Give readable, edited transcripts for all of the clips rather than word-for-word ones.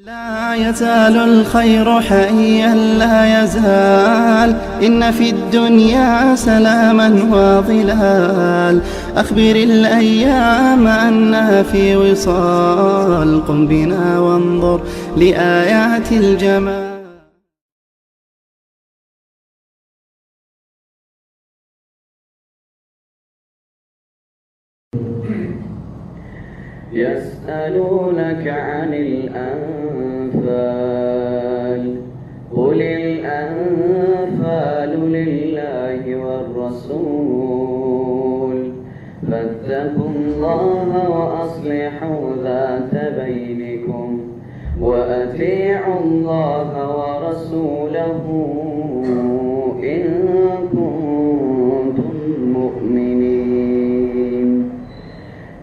لا يزال الخير حيا لا يزال، إن في الدنيا سلاما وظلال. أخبر الأيام أنها في وصال، قم بنا وانظر لآيات الجمال. يسألونك عن الأنفال، قل الأنفال لله والرسول، فاتقوا الله وأصلحوا ذات بينكم، وأطيعوا الله ورسوله إن كنتم مؤمنين.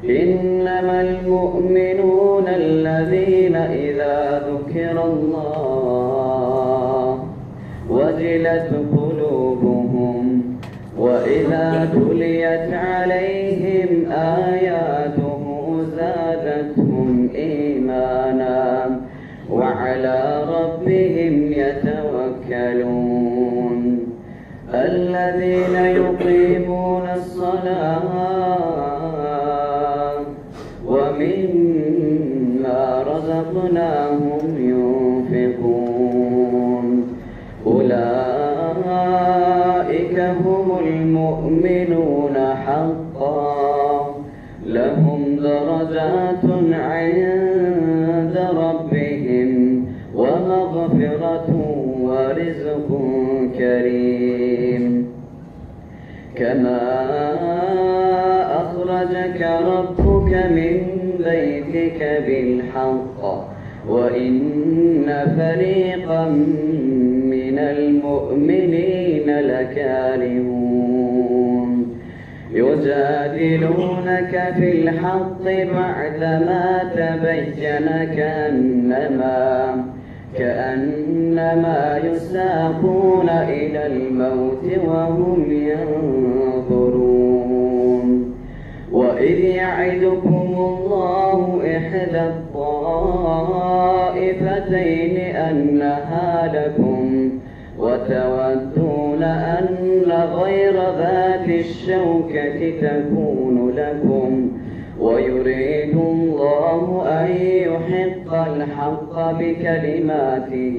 إنما المؤمنون الذين إذا ذكر الله وجلت قلوبهم، وإذا تليت عليهم آياته زادتهم إيمانا وعلى ربهم يتوكلون. الذين يقيمون الصلاة ومما رزقناهم ينفقون، أولئك هم المؤمنون حقا، لهم درجات عند ربهم ومغفرة ورزق كريم. كما أخرجك ربك من بيتك بالحق، وإن فريقا من المؤمنين لكارهون. يجادلونك في الحق بعدما تبين كأنما يساقون إلى الموت وهم ينظرون. وإذ يعدكم الله إحدى الطائفتين أنها لكم، وتودون أن غير ذات الشوكة تكون لكم، ويريد الله أن يحق الحق بكلماته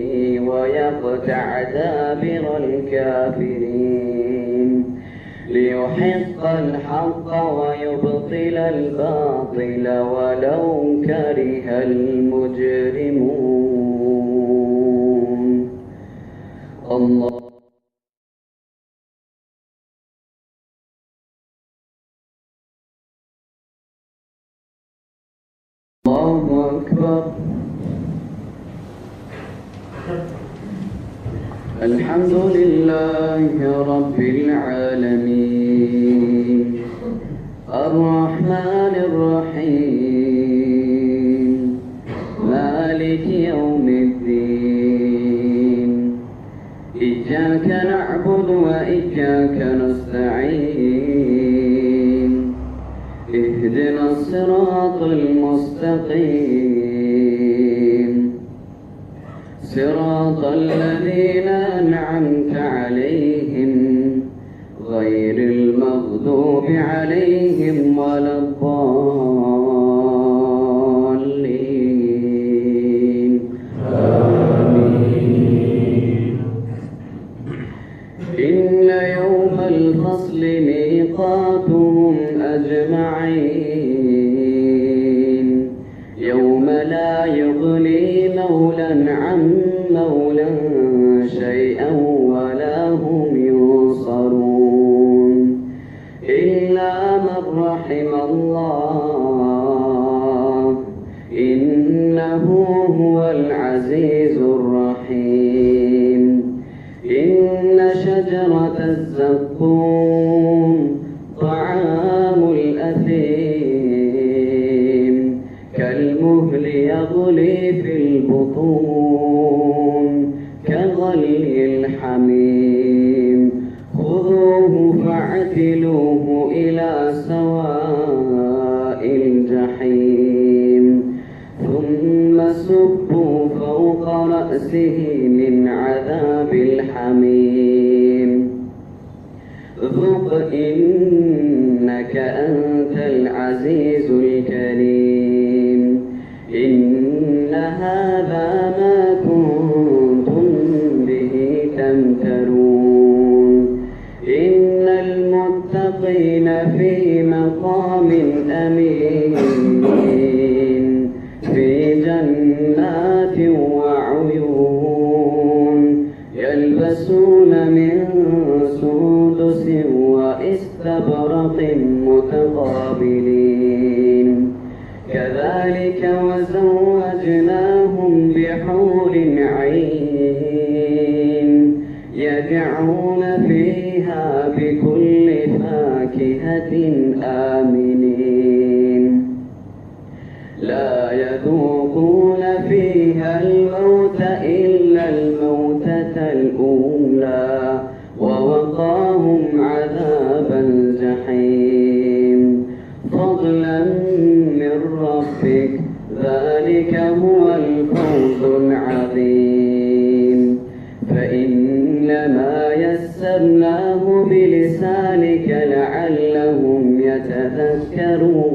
ويقطع دابر الكافرين، ليحق الحق ويبطل الباطل ولو كره المجرمون. الله أكبر. الحمد لله رب العالمين، الرحمن الرحيم، مالك يوم الدين. إياك نعبد وإياك نستعين، اهدنا الصراط المستقيم، صراط الذين أنعمت عليهم غير المغضوب عليهم ولا الضالين. آمين. إن يوم الفصل ميقاتهم أجمعين، يوم لا يغني مولى عن مولى شيئا ولا هم ينصرون، إلا من رحم الله، إنه هو العزيز الرحيم. إن شجرة الزقوم طعام الأثيم، كالمهل يغلي في البطون كغلي الحميم. خذوه فاعتلوه إلى سواء الجحيم، ثم صبوا فوق رأسه من عذاب الحميم ذق إنك أنت العزيز الكريم إن هذا ما كنتم به تمترون إن المتقين في مقام أمين في جنات وعيون يلبسون من سندس واستبرق متقابلين كذلك وزوجناهم بحور عين يدعون فيها بكل فاكهة آمنين لا يذوقون فيها الموت إلا الموتة الأولى ووقاهم عذاب الجحيم فضلا من ربك ذلك هو الفوز العظيم فإنما يسرناه بلسانك لعلهم يتذكرون